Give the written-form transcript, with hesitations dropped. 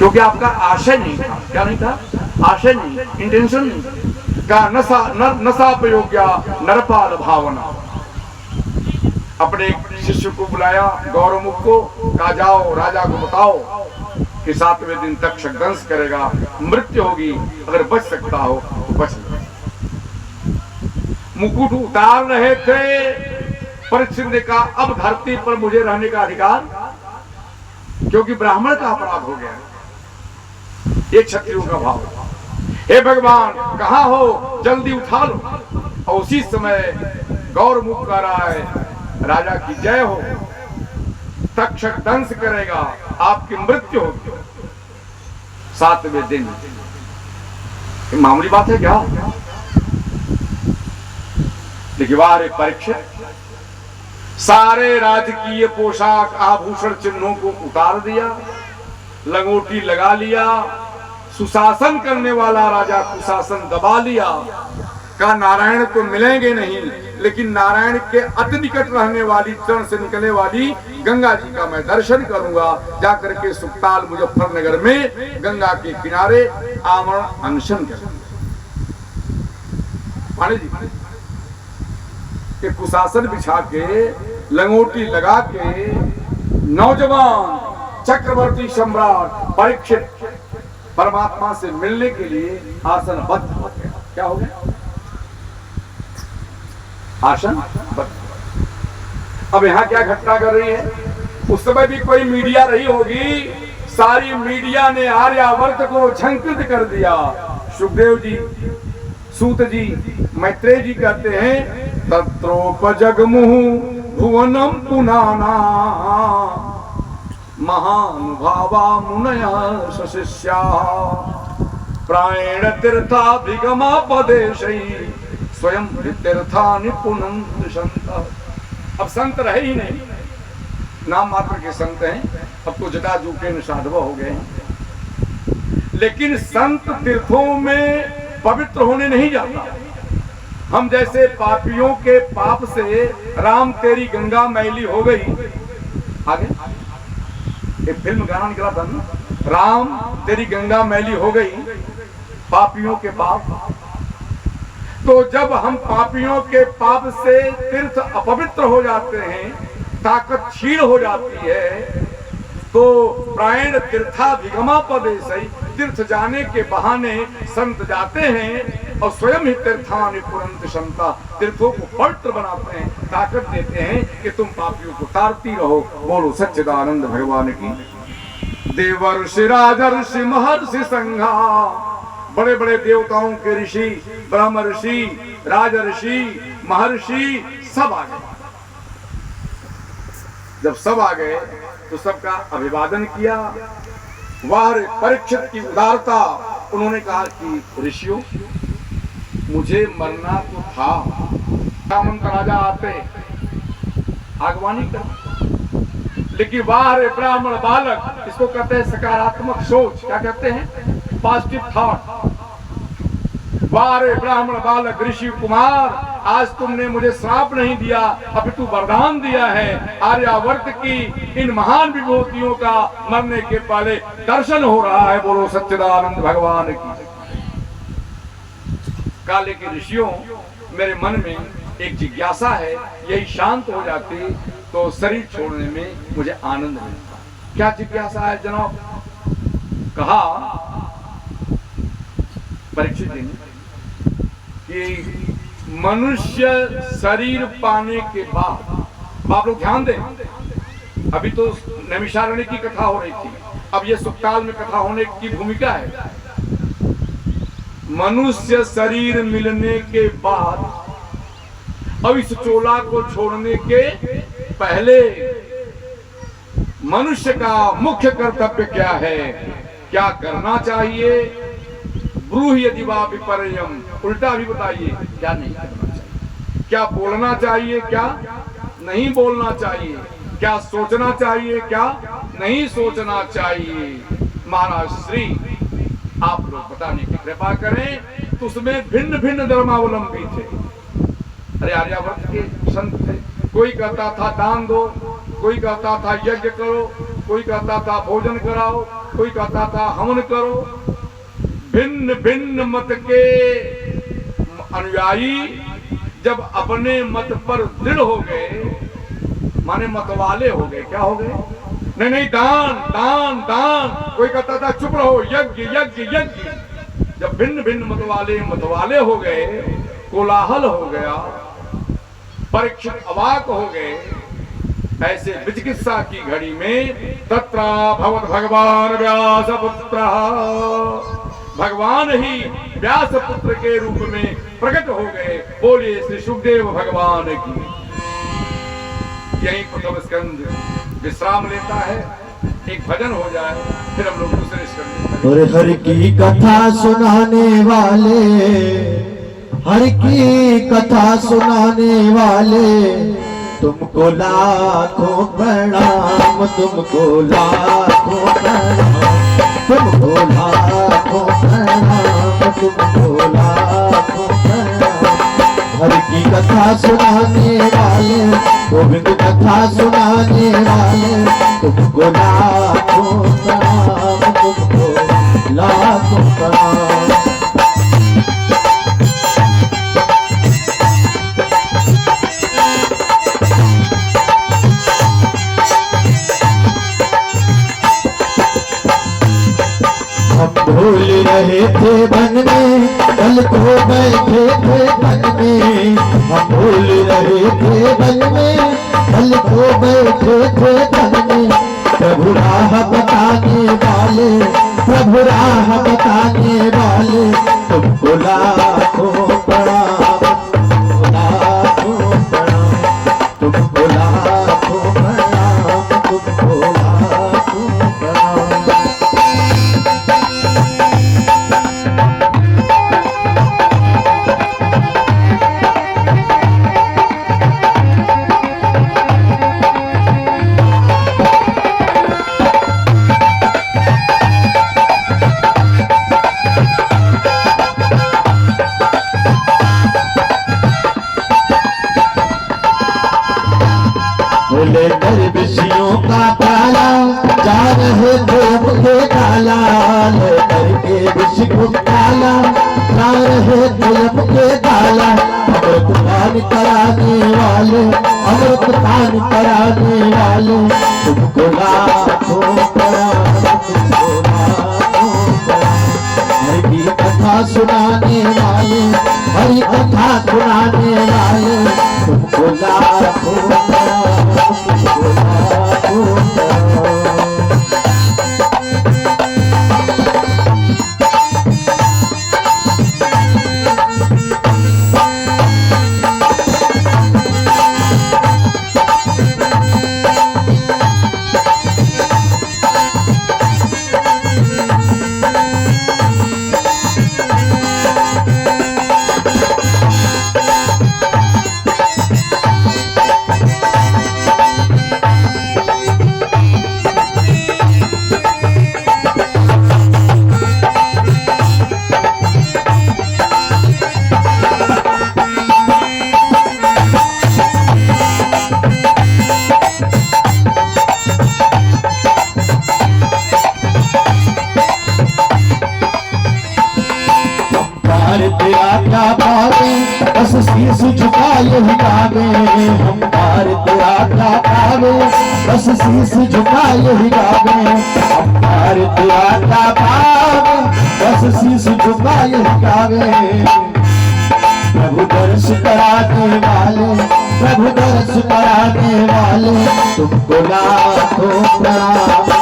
क्योंकि आपका आशय नहीं था। क्या नहीं था? आशय नहीं, इंटेंशन नहीं का नसापयोग्या नरपाल भावना। अपने शिष्य को बुलाया गौरमुख को, कहा जाओ राजा को बताओ कि 7वें दिन तक्षक दंश करेगा, मृत्यु होगी, अगर बच सकता हो तो बच ले। मुकुट उतार रहे थे, परीक्षित ने कहा अब धरती पर मुझे रहने का अधिकार, क्योंकि ब्राह्मण का अपराध हो गया। ये क्षत्रियों का भाव। हे भगवान कहां हो, जल्दी उठा लो। और उसी समय गौरमुख कह रहा है राजा की जय हो, तक्षक दंश करेगा, आपकी मृत्यु होगी 7वें दिन। ये मामूली बात है क्या? देखिए वारे परीक्षित सारे राजकीय पोशाक आभूषण चिन्हों को उतार दिया, लंगोटी लगा लिया, सुशासन करने वाला राजा कुशासन दबा लिया। कहा नारायण तो मिलेंगे नहीं, लेकिन नारायण के अति निकट रहने वाली चरण से निकलने वाली गंगा जी का मैं दर्शन करूंगा। जाकर के सुखताल मुजफ्फरनगर में गंगा के किनारे आमरण अनशन करूंगा। कि कुशासन बिछा के, लंगोटी लगा के, नौजवान चक्रवर्ती सम्राट परीक्षित परमात्मा से मिलने के लिए आसनबद्ध हो गया। क्या हो गया? आसन। अब यहाँ क्या घटना कर रही है? उस समय भी कोई मीडिया रही होगी, सारी मीडिया ने आर्यावर्त को झंकृत कर दिया। सुखदेव जी, सूत जी, मैत्रेय जी कहते हैं तत्रोपजगमुहु भुवनम पुनाना महानुभावा मुनयः शिष्या प्रायण तीर्थाभिगमा पदेशै स्वयं तीर्थानि पुनन्त। अब संत रहे ही नहीं, नाम मात्र के संत हैं। अब तो जटाजू के साधव हो गए हैं। लेकिन संत तीर्थों में पवित्र होने नहीं जाता। हम जैसे पापियों के पाप से राम तेरी गंगा मैली हो गई, आगे एक फिल्म गाना निकला था ना, राम तेरी गंगा मैली हो गई, पापियों के पाप। तो जब हम पापियों के पाप से तीर्थ अपवित्र हो जाते हैं, ताकत क्षीण हो जाती है, तो प्रायण तीर्थाभिगमा पदेशै, तीर्थ जाने के बहाने संत जाते हैं और स्वयं ही तीर्थानि पुरंत क्षमता, तीर्थों को पवित्र बनाते हैं, ताकत देते हैं कि तुम पापियों को तारती रहो। बोलो सच्चिदानंद भगवान की। देवर्षि राजर्षि महर्षि संघा, बड़े बड़े देवताओं के ऋषि, ब्रह्म ऋषि, राजर्षि, महर्षि सब आ गए। जब सब आ गए तो सबका अभिवादन किया। वह परीक्षित की उदारता, उन्होंने कहा कि ऋषियों मुझे मरना तो था, सामंत राजा आते आगवानी कर, लेकिन वाह रे ब्राह्मण बालक, इसको कहते हैं सकारात्मक सोच। क्या कहते हैं? Positive thought. वाह रे ब्राह्मण बालक ऋषि कुमार, आज तुमने मुझे श्राप नहीं दिया, अपितु वरदान दिया है। आर्यावर्त की इन महान विभूतियों का मरने के पहले दर्शन हो रहा है। बोलो सच्चिदानंद भगवान की। काले के ऋषियों, मेरे मन में एक जिज्ञासा है, यही शांत हो जाती तो शरीर छोड़ने में मुझे आनंद मिलता। क्या जिज्ञासा है जनाब? कहा परीक्षित ने कि मनुष्य शरीर पाने के बाद, आप लोग ध्यान दें, अभी तो नैमिषारण्य की कथा हो रही थी, अब ये सुखताल में कथा होने की भूमिका है। मनुष्य शरीर मिलने के बाद, अब इस चोला को छोड़ने के पहले मनुष्य का मुख्य कर्तव्य क्या है, क्या करना चाहिए? ब्रूह यदि वा विपर्ययम्, उल्टा भी बताइए, क्या नहीं करना चाहिए, क्या बोलना चाहिए, क्या नहीं बोलना चाहिए, क्या सोचना चाहिए, क्या नहीं सोचना चाहिए। महाराज श्री आप लोग बताने की कृपा करें। तो उसमें भिन्न भिन्न धर्मावलंबी थे। अरे आर्यावर्त के संत थे, कोई कहता था दान दो, कोई कहता था यज्ञ करो, कोई कहता था भोजन कराओ, कोई कहता था हवन करो। भिन्न भिन्न मत के अनुयायी जब अपने मत पर दृढ़ हो गए, माने मत वाले हो गए, क्या हो गए? नहीं नहीं, दान दान दान। कोई कहता था चुप रहो, यज्ञ यज्ञ यज्ञ। जब भिन्न भिन्न मत वाले हो गए, कोलाहल हो गया, परीक्षित अवाक हो गए। ऐसे विचिकित्सा की घड़ी में तत्रा भवत भगवान व्यास पुत्र, भगवान ही व्यास पुत्र के रूप में प्रकट हो गए। बोलिए श्री सुखदेव भगवान की। यही प्रथम स्कंद विश्राम लेता है, एक भजन हो जाए, फिर हम लोग दूसरे स्कंद। और हर की कथा सुनाने वाले, हर की कथा सुनाने वाले, तुमको लाखों प्रणाम, तुमको लाखों प्रणाम, तुमको लाखों प्रणाम, तुमको लाखों प्रणाम। हर की कथा सुनाने वाले, गोविंद कथा सुनाने वाले, तुमको लाखों प्रणाम, तुमको लाखों प्रणाम। भूल रहे थे वन में, कल को बैठे थे वन में। हम भूल रहे थे वन में, कल को बैठे थे वन में। प्रभु राह बताने वाले, प्रभु राह बताने वाले, तुमको लाखों प्रणाम, लाखों प्रणाम, तुमको लाखों प्रणाम, तुमको लाखों प्रणाम। लेकर विषयों का प्याला, जा रहे थे मुझे काला। लेकर के विष को काला, जा रहे थे मुझे काला। अमृत पान कराने वाले, अमृत पान कराने वाले, तुमको लाखों प्रणाम, तुमको लाखों प्रणाम। हरि कथा सुनाने वाले, हरि कथा सुनाने वाले, तुमको लाखों प्रणाम, तुमको लाखों प्रणाम। तेरा पावे बस शीश झुकाए ही गावे, हम पार तेरा क्या पावे बस शीश झुकाए ही गावे। हम पार तेरा क्या पावे बस शीश झुकाए ही गावे। प्रभु दर्श कराने वाले, प्रभु दर्श कराने वाले, तुमको लाखों प्रणाम,